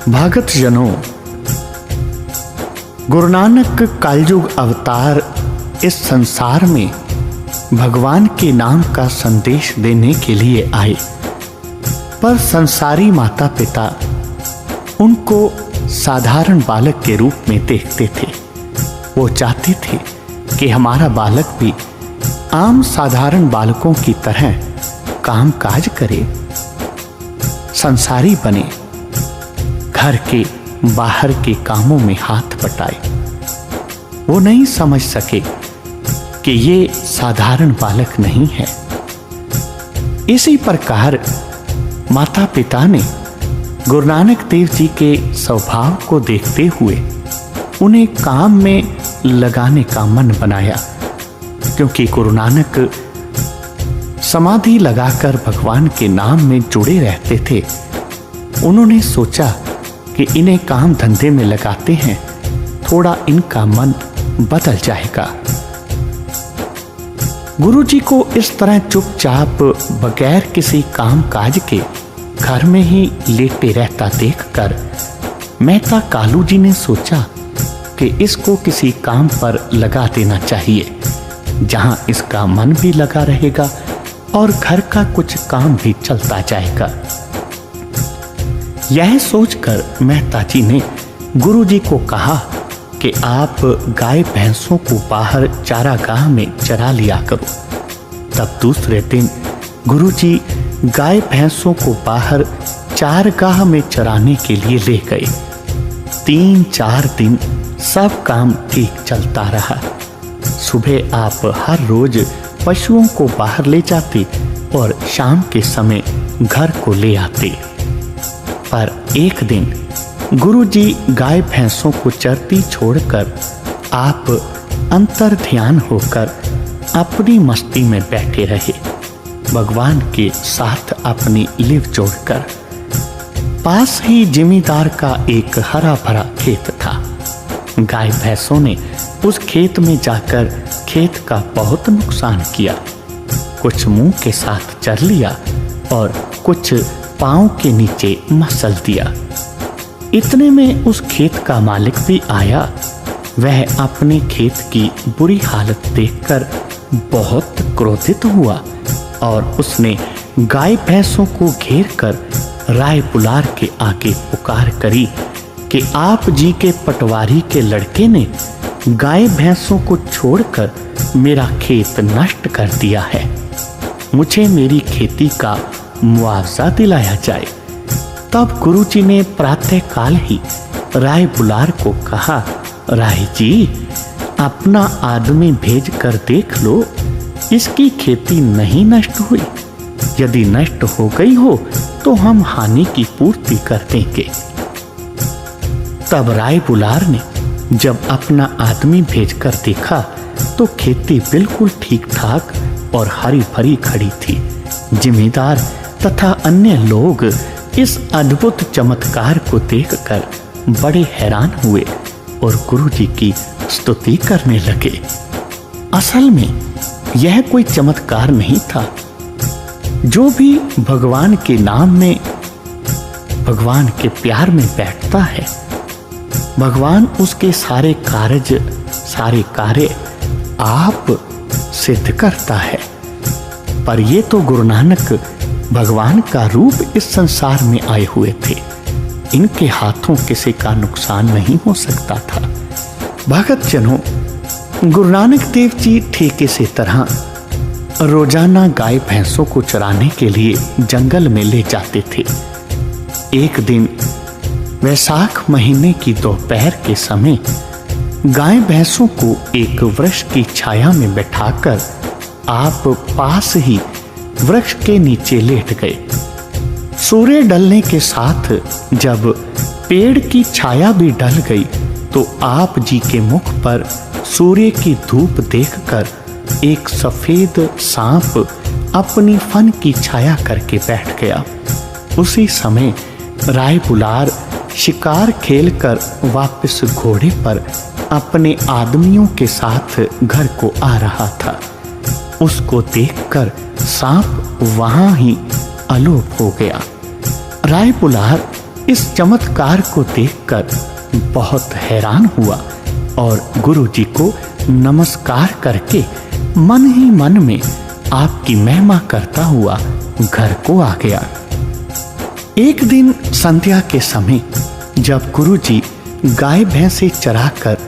भगत जनों, गुरु नानक कलयुग अवतार इस संसार में भगवान के नाम का संदेश देने के लिए आए, पर संसारी माता पिता उनको साधारण बालक के रूप में देखते थे। वो चाहते थे कि हमारा बालक भी आम साधारण बालकों की तरह काम काज करे, संसारी बने, घर के बाहर के कामों में हाथ बटाए। वो नहीं समझ सके कि ये साधारण बालक नहीं है। इसी प्रकार माता पिता ने गुरु नानक देव जी के स्वभाव को देखते हुए उन्हें काम में लगाने का मन बनाया, क्योंकि गुरु नानक समाधि लगाकर भगवान के नाम में जुड़े रहते थे। उन्होंने सोचा कि इन्हें काम धंधे में लगाते हैं, थोड़ा इनका मन बदल जाएगा। गुरुजी को इस तरह चुपचाप बगैर किसी काम काज के घर में ही लेटे रहता देखकर मेहता कालू जी ने सोचा कि इसको किसी काम पर लगा देना चाहिए, जहां इसका मन भी लगा रहेगा और घर का कुछ काम भी चलता जाएगा। यह सोचकर मेहता जी ने गुरुजी को कहा कि आप गाय भैंसों को बाहर चारागाह में चरा लिया करो। तब दूसरे दिन गुरुजी गाय भैंसों को बाहर चारागाह में चराने के लिए ले गए। 3-4 दिन सब काम ठीक चलता रहा। सुबह आप हर रोज पशुओं को बाहर ले जाते और शाम के समय घर को ले आते। पर एक दिन गुरुजी गाय भैंसों को चरती छोड़कर आप अंतर ध्यान होकर अपनी मस्ती में बैठे रहे, भगवान के साथ अपनी लिव जोड़कर। पास ही जिमीदार का एक हरा भरा खेत था। गाय भैंसों ने उस खेत में जाकर खेत का बहुत नुकसान किया। कुछ मुंह के साथ चर लिया और कुछ पांव के नीचे मसल दिया। इतने में उस खेत का मालिक भी आया। वह अपने खेत की बुरी हालत देखकर बहुत क्रोधित हुआ और उसने गाय भैंसों को घेर कर राय बुलार के आगे पुकार करी कि आप जी के पटवारी के लड़के ने गाय भैंसों को छोड़कर मेरा खेत नष्ट कर दिया है। मुझे मेरी खेती का मुआवजा दिलाया जाए। तब गुरुजी ने प्रातः काल ही राय बुलार को कहा, राय जी, अपना आदमी भेज कर देख लो, इसकी खेती नहीं नष्ट हुई। यदि नष्ट हो गई हो तो हम हानि की पूर्ति कर देंगे। तब राय बुलार ने जब अपना आदमी भेजकर देखा तो खेती बिल्कुल ठीक ठाक और हरी भरी खड़ी थी। जिमीदार तथा अन्य लोग इस अद्भुत चमत्कार को देखकर बड़े हैरान हुए और गुरुजी की स्तुति करने लगे। असल में यह कोई चमत्कार नहीं था। जो भी भगवान के नाम में, भगवान के प्यार में बैठता है, भगवान उसके सारे कार्य आप सिद्ध करता है। पर ये तो गुरु नानक भगवान का रूप इस संसार में आए हुए थे। इनके हाथों किसी का नुकसान नहीं हो सकता था। भगत जनों, गुरु नानक देव जी ठेके से तरह रोजाना गाय भैंसों को चराने के लिए जंगल में ले जाते थे। एक दिन वैशाख महीने की दोपहर के समय गाय भैंसों को एक वृक्ष की छाया में बैठाकर आप पास ही वृक्ष के नीचे लेट गए। सूर्य ढलने के साथ जब पेड़ की छाया भी ढल गई तो आप जी के मुख पर सूर्य की धूप देखकर एक सफेद सांप अपनी फन की छाया करके बैठ गया। उसी समय राय बुलार शिकार खेलकर वापस घोड़े पर अपने आदमियों के साथ घर को आ रहा था। उसको देखकर सांप वहां ही अलोप हो गया। राय बुलार इस चमत्कार को देखकर बहुत हैरान हुआ और गुरुजी को नमस्कार करके मन ही मन में आपकी महिमा करता हुआ घर को आ गया। एक दिन संध्या के समय जब गुरुजी गाय भैंसे चराकर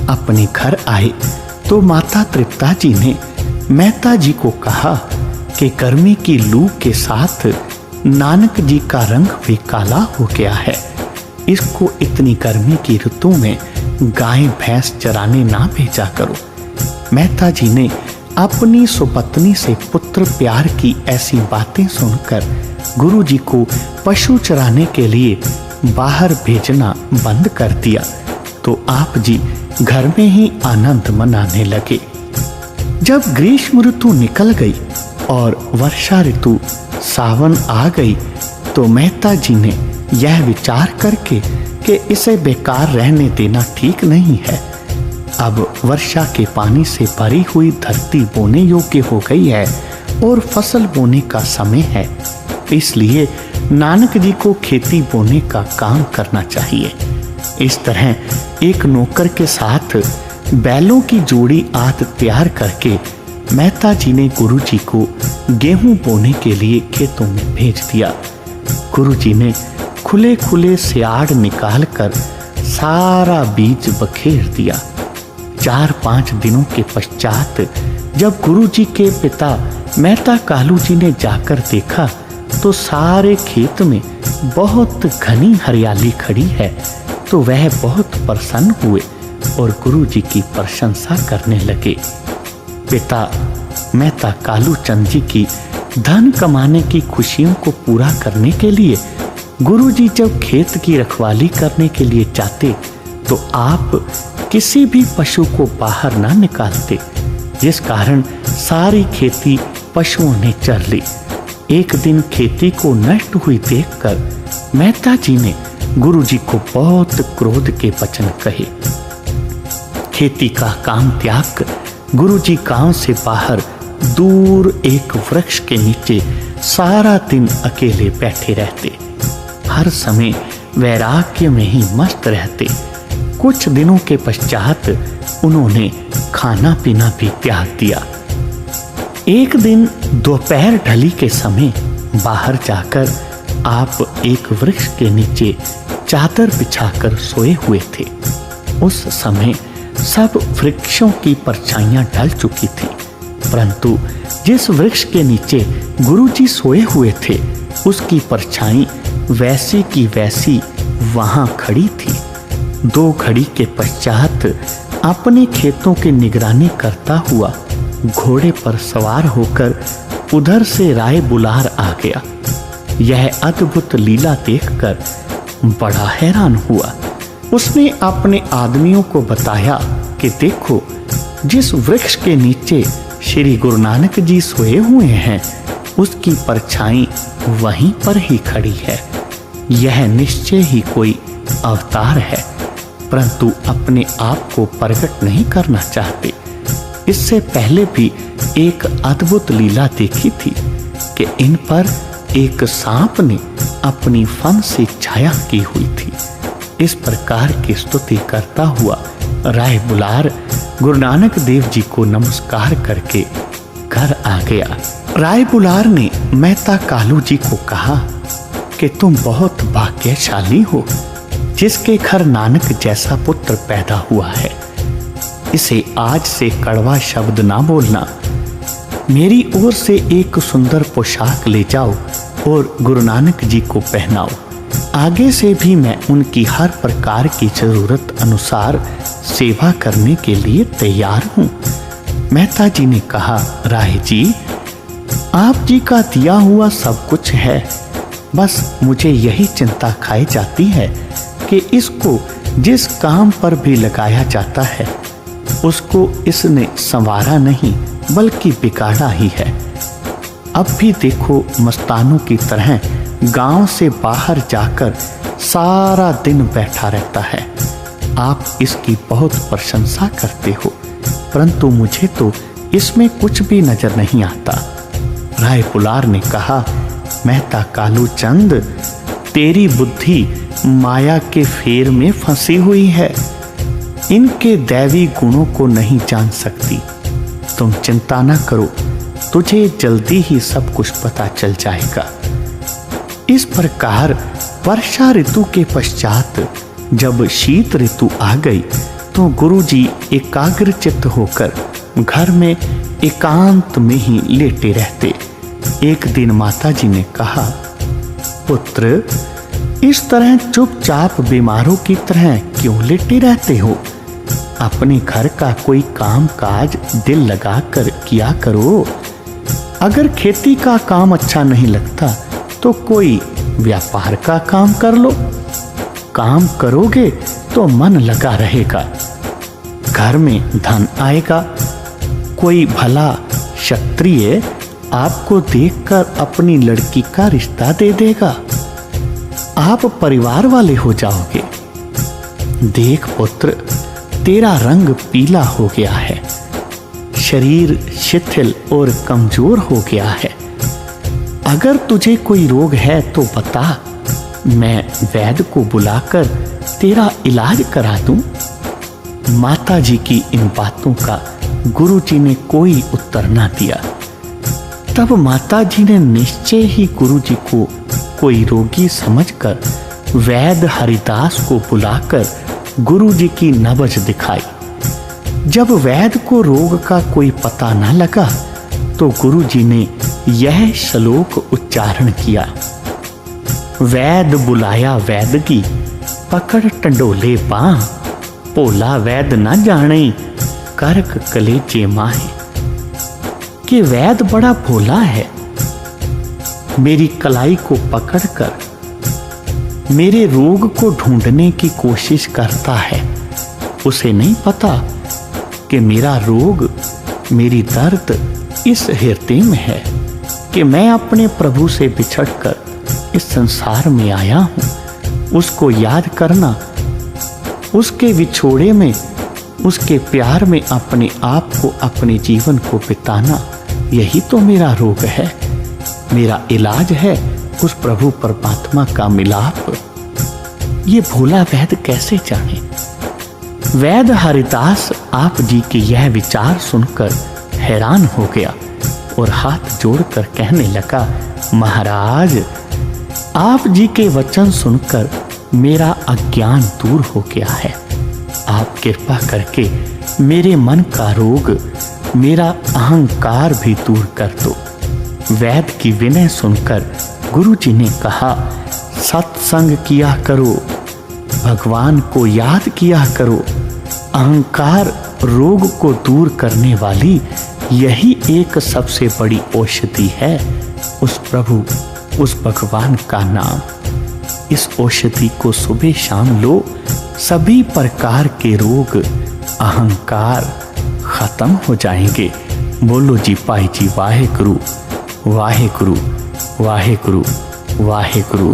अपने घर आए तो माता तृप्ता जी ने मेहता जी को कहा कि गर्मी की लू के साथ नानक जी का रंग भी काला हो गया है, इसको इतनी गर्मी की ऋतु में गाय भैंस चराने ना भेजा करो। मेहता जी ने अपनी सुपत्नी से पुत्र प्यार की ऐसी बातें सुनकर गुरुजी को पशु चराने के लिए बाहर भेजना बंद कर दिया तो आप जी घर में ही आनंद मनाने लगे। जब ग्रीष्म ऋतु निकल गई और वर्षा ऋतु सावन आ गई तो मेहता जी ने यह विचार करके कि इसे बेकार रहने देना ठीक नहीं है, अब वर्षा के पानी से भरी हुई धरती बोने योग्य हो गई है और फसल बोने का समय है, इसलिए नानक जी को खेती बोने का काम करना चाहिए। इस तरह एक नौकर के साथ बैलों की जोड़ी आद तैयार करके मेहता जी ने गुरुजी को गेहूं बोने के लिए खेतों में भेज दिया। गुरुजी ने खुले खुले सियाड़ निकालकर सारा बीज बखेर दिया। 4-5 दिनों के पश्चात जब गुरुजी के पिता मेहता कालू जी ने जाकर देखा तो सारे खेत में बहुत घनी हरियाली खड़ी है तो वह बहुत प्रसन्न हुए और गुरुजी की प्रशंसा करने लगे। पिता मेहता कालू चंद जी की धन कमाने की खुशियों को पूरा करने के लिए गुरुजी जब खेत की रखवाली करने के लिए जाते तो आप किसी भी पशु को बाहर ना निकालते, जिस कारण सारी खेती पशुओं ने चर ली। एक दिन खेती को नष्ट हुई देखकर मेहता जी ने गुरुजी को बहुत क्रोध के वचन कहे। खेती का काम त्याग कर गुरुजी गांव से बाहर दूर एक वृक्ष के नीचे सारा दिन अकेले बैठे रहते, हर समय वैराग्य में ही मस्त रहते। कुछ दिनों के पश्चात उन्होंने खाना पीना भी त्याग दिया। एक दिन दोपहर ढली के समय बाहर जाकर आप एक वृक्ष के नीचे चादर बिछाकर सोए हुए थे। उस समय सब वृक्षों की परछाइयां ढल चुकी थी, परंतु जिस वृक्ष के नीचे गुरुजी सोए हुए थे उसकी परछाई वैसी की वैसी वहां खड़ी थी। 2 घड़ी के पश्चात अपने खेतों की निगरानी करता हुआ घोड़े पर सवार होकर उधर से राय बुलार आ गया। यह अद्भुत लीला देखकर बड़ा हैरान हुआ। उसने अपने आदमियों को बताया कि देखो, जिस वृक्ष के नीचे श्री गुरु नानक जी सोए हुए हैं उसकी परछाई वहीं पर ही खड़ी है। यह निश्चय ही कोई अवतार है, परंतु अपने आप को प्रकट नहीं करना चाहते। इससे पहले भी एक अद्भुत लीला देखी थी कि इन पर एक सांप ने अपनी फन से छाया की हुई थी। इस प्रकार की स्तुति करता हुआ राय बुलार गुरु नानक देव जी को नमस्कार करके घर आ गया। राय बुलार ने मेहता कालू जी को कहा कि तुम बहुत भाग्यशाली हो जिसके घर नानक जैसा पुत्र पैदा हुआ है। इसे आज से कड़वा शब्द ना बोलना। मेरी ओर से एक सुंदर पोशाक ले जाओ और गुरु नानक जी को पहनाओ। आगे से भी मैं उनकी हर प्रकार की जरूरत अनुसार सेवा करने के लिए तैयार हूँ। मेहता जी ने कहा, राय जी, आप जी का दिया हुआ सब कुछ है, बस मुझे यही चिंता खाई जाती है कि इसको जिस काम पर भी लगाया जाता है उसको इसने संवारा नहीं बल्कि बिगाड़ा ही है। अब भी देखो, मस्तानों की तरह गांव से बाहर जाकर सारा दिन बैठा रहता है। आप इसकी बहुत प्रशंसा करते हो, परंतु मुझे तो इसमें कुछ भी नजर नहीं आता। राय बुलार ने कहा, मेहता कालू चंद, तेरी बुद्धि माया के फेर में फंसी हुई है, इनके दैवी गुणों को नहीं जान सकती। तुम चिंता न करो, तुझे जल्दी ही सब कुछ पता चल जाएगा। इस प्रकार वर्षा ऋतु के पश्चात जब शीत ऋतु आ गई तो गुरुजी एकाग्रचित्त होकर घर में एकांत में ही लेटे रहते। एक दिन माताजी ने कहा, पुत्र, इस तरह चुपचाप बीमारों की तरह क्यों लेटे रहते हो? अपने घर का कोई काम काज दिल लगाकर किया करो। अगर खेती का काम अच्छा नहीं लगता तो कोई व्यापार का काम कर लो। काम करोगे तो मन लगा रहेगा, घर में धन आएगा। कोई भला क्षत्रिय आपको देखकर अपनी लड़की का रिश्ता दे देगा, आप परिवार वाले हो जाओगे। देख पुत्र, तेरा रंग पीला हो गया है, शरीर शिथिल और कमजोर हो गया है। अगर तुझे कोई रोग है तो बता, मैं वैद्य को बुलाकर तेरा इलाज करा दूं। माता जी की इन बातों का गुरुजी ने कोई उत्तर ना दिया। तब माता जी ने निश्चय ही गुरुजी को कोई रोगी समझकर वैद्य हरिदास को बुलाकर गुरुजी की नबज दिखाई। जब वैद्य को रोग का कोई पता न लगा तो गुरुजी ने यह श्लोक उच्चारण किया, वैद्य बुलाया वैद्य की, पकड़ टंडोले बांह, भोला वैद्य न जाने, करक कलेजे माहे। कि वैद्य बड़ा भोला है, मेरी कलाई को पकड़कर मेरे रोग को ढूंढने की कोशिश करता है। उसे नहीं पता कि मेरा रोग, मेरी दर्द इस हृदय में है कि मैं अपने प्रभु से बिछड़कर इस संसार में आया हूँ। उसको याद करना, उसके विछोड़े में, उसके प्यार में अपने आप को, अपने जीवन को बिताना, यही तो मेरा रोग है, मेरा इलाज है उस प्रभु परमात्मा का मिलाप। ये भोला वैद्य कैसे जाने? वैद्य हरिदास आप जी के यह विचार सुनकर हैरान हो गया और हाथ जोड़कर कहने लगा, महाराज, आप जी के वचन सुनकर मेरा अज्ञान दूर हो गया है। आप कृपा करके मेरे मन का रोग, मेरा अहंकार भी दूर कर दो। वैद्य की विनय सुनकर गुरुजी ने कहा, सत्संग किया करो, भगवान को याद किया करो। अहंकार रोग को दूर करने वाली यही एक सबसे बड़ी औषधि है, उस प्रभु, उस भगवान का नाम। इस औषधि को सुबह शाम लो, सभी प्रकार के रोग, अहंकार खत्म हो जाएंगे। बोलो जी पाई जी वाहे गुरु, वाहे गुरु, वाहे गुरु, वाहे गुरु।